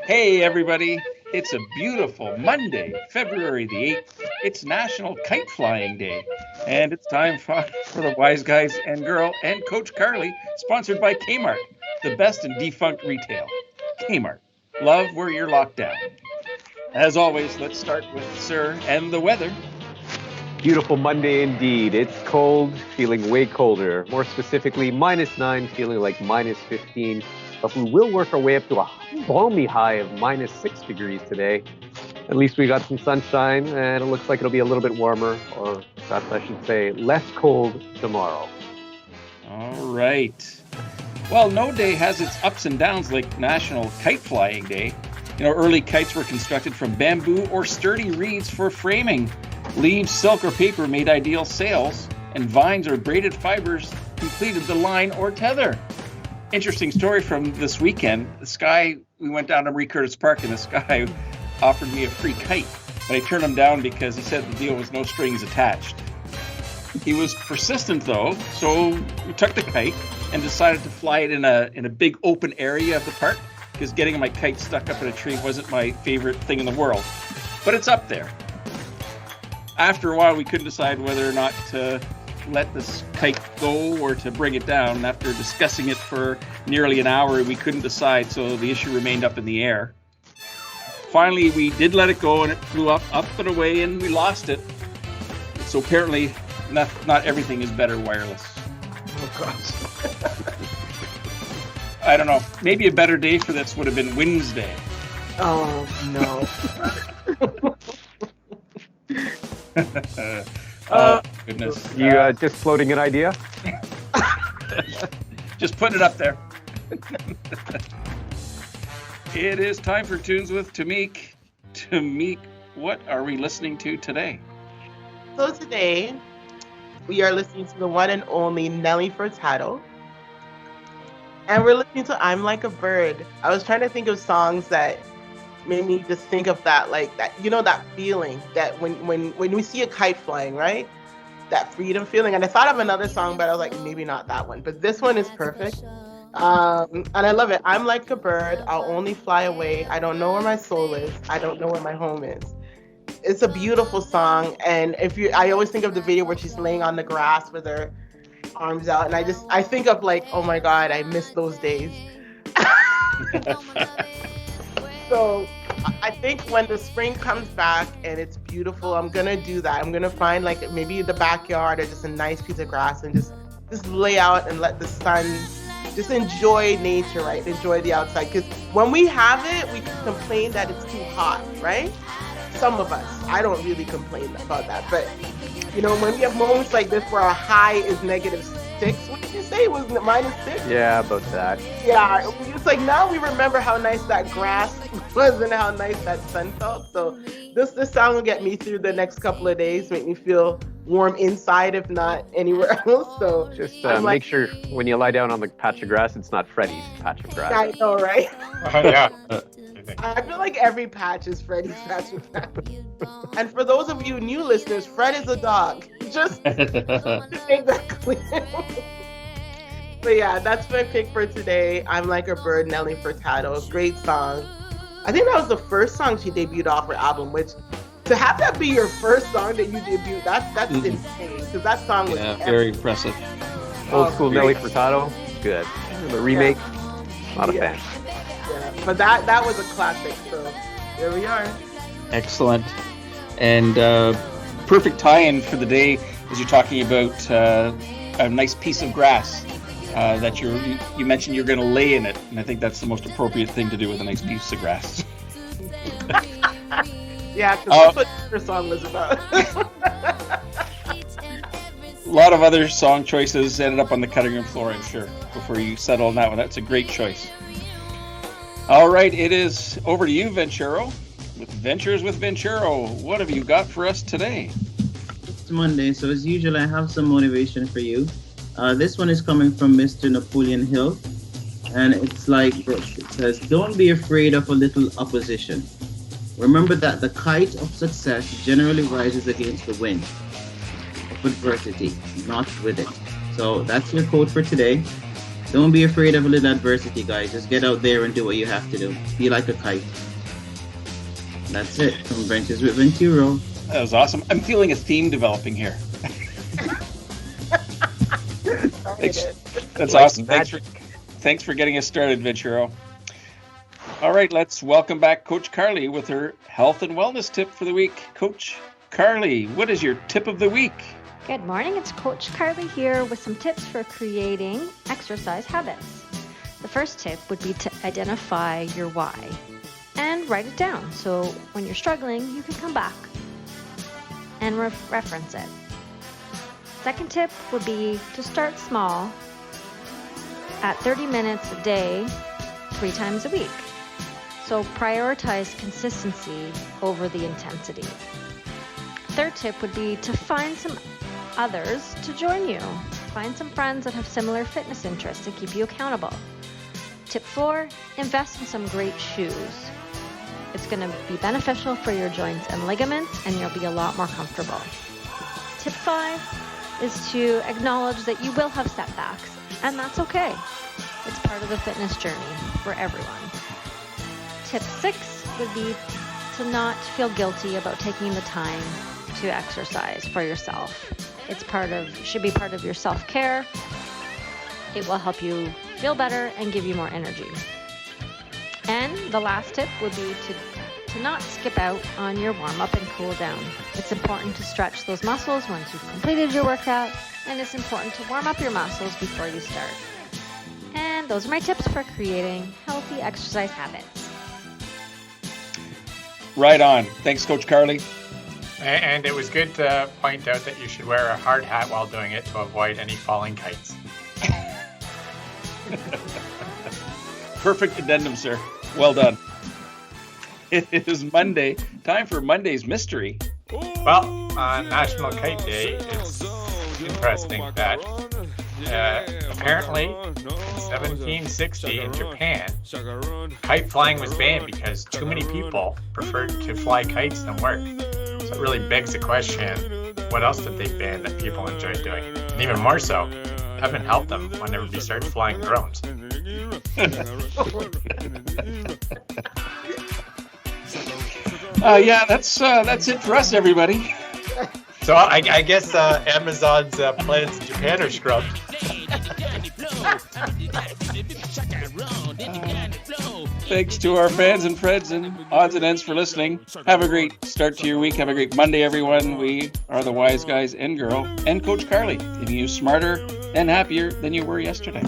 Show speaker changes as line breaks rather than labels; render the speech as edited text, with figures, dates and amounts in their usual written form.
Hey everybody, it's a beautiful Monday, February the 8th. It's National Kite Flying Day, and it's time for the Wise Guys and Girl and Coach Carly, sponsored by Kmart, the best in defunct retail. Kmart, love where you're locked down. As always, let's start with Sir and the weather.
Beautiful Monday indeed. It's cold, feeling way colder. More specifically, -9, feeling like -15. But we will work our way up to a balmy high of -6 degrees today. At least we got some sunshine, and it looks like it'll be a little bit warmer, or perhaps I should say less cold tomorrow.
All right. Well, no day has its ups and downs like National Kite Flying Day. Early kites were constructed from bamboo or sturdy reeds for framing. Leaves, silk, or paper made ideal sails, and vines or braided fibers completed the line or tether. Interesting story from this weekend. We went down to Marie Curtis Park, and this guy offered me a free kite, but I turned him down because he said the deal was no strings attached. He was persistent though, so we took the kite and decided to fly it in a big open area of the park, because getting my kite stuck up in a tree wasn't my favorite thing in the world, but it's up there. After a while, we couldn't decide whether or not to let this kite go or to bring it down. After discussing it for nearly an hour, we couldn't decide, so the issue remained up in the air. Finally, we did let it go, and it flew up and away, and we lost it. So apparently, not everything is better wireless.
Oh, gosh.
I don't know. Maybe a better day for this would have been Wednesday.
Oh, no.
Oh, goodness.
You just floating an idea?
Just putting it up there. It is time for Tunes with Tamik. Tamik, what are we listening to today?
So today, we are listening to the one and only Nelly Furtado. And we're listening to I'm Like a Bird. I was trying to think of songs that made me just think of that, like that, that feeling that when we see a kite flying, right? That freedom feeling. And I thought of another song, but I was like, maybe not that one. But this one is perfect. And I love it. I'm like a bird. I'll only fly away. I don't know where my soul is. I don't know where my home is. It's a beautiful song. And I always think of the video where she's laying on the grass with her arms out. And I think of like, oh my God, I miss those days. So I think when the spring comes back and it's beautiful, I'm going to do that. I'm going to find like maybe the backyard or just a nice piece of grass and just lay out and let the sun, just enjoy nature, right? Enjoy the outside. Because when we have it, we complain that it's too hot, right? Some of us. I don't really complain about that. But, when we have moments like this where our high is -6, what did you say? It was -6?
Yeah, about that.
Yeah, it's like now we remember how nice that grass was and how nice that sun felt. So this song will get me through the next couple of days, make me feel warm inside, if not anywhere else. So
just make sure when you lie down on the patch of grass, it's not Freddy's patch of grass.
I know, right?
Yeah.
I feel like every patch is Freddy's patch of grass. And for those of you new listeners, Fred is a dog. Just to make that clear. But yeah, that's my pick for today. I'm Like a Bird, Nelly Furtado. Great song. I think that was the first song she debuted off her album, which to have that be your first song that you debut, that's insane. Because that song was
very impressive.
Old school Nelly Furtado, good. The remake, not a fan.
Yeah, but that was a classic. So there we are.
Excellent. And perfect tie-in for the day as you're talking about a nice piece of grass that you mentioned you're going to lay in it, and I think that's the most appropriate thing to do with a nice piece of grass.
Yeah, because that's what your song was about.
A lot of other song choices ended up on the cutting room floor, I'm sure, before you settle on that one. That's a great choice. All right, it is over to you, Venturo, with Ventures with Venturo. What have you got for us today?
It's Monday, so as usual, I have some motivation for you. This one is coming from Mr. Napoleon Hill, and it's like this. It says, don't be afraid of a little opposition. Remember that the kite of success generally rises against the wind of adversity, not with it. So that's your quote for today. Don't be afraid of a little adversity, guys. Just get out there and do what you have to do. Be like a kite. That's it from Ventures with Venturo.
That was awesome. I'm feeling a theme developing here. That's awesome. Thanks for getting us started, Venturo. All right, let's welcome back Coach Carly with her health and wellness tip for the week. Coach Carly, what is your tip of the week?
Good morning, it's Coach Carly here with some tips for creating exercise habits. The first tip would be to identify your why and write it down. So when you're struggling, you can come back and reference it. Second tip would be to start small at 30 minutes a day, 3 times a week. So prioritize consistency over the intensity. Third tip would be to find some others to join you. Find some friends that have similar fitness interests to keep you accountable. Tip 4, invest in some great shoes. It's going to be beneficial for your joints and ligaments, and you'll be a lot more comfortable. Tip 5 is to acknowledge that you will have setbacks, and that's okay. It's part of the fitness journey for everyone. Tip 6 would be to not feel guilty about taking the time to exercise for yourself. Should be part of your self-care. It will help you feel better and give you more energy. And the last tip would be to not skip out on your warm-up and cool down. It's important to stretch those muscles once you've completed your workout, and it's important to warm up your muscles before you start. And those are my tips for creating healthy exercise habits.
Right on. Thanks, Coach Carly.
And it was good to point out that you should wear a hard hat while doing it to avoid any falling kites.
Perfect addendum, sir. Well done. It is Monday. Time for Monday's mystery.
Well, on National Kite Day, it's interesting that apparently in 1760 in Japan, kite flying was banned because too many people preferred to fly kites than work. So it really begs the question, what else did they ban that people enjoyed doing? And even more so, heaven help them whenever they start flying drones.
Yeah, that's it for us, everybody.
So I guess Amazon's plants in Japan are scrubbed.
Thanks to our fans and friends and odds and ends for listening. Have a great start to your week. Have a great Monday, everyone. We are the Wize Guys and Girl and Coach Carly, leaving you smarter and happier than you were yesterday.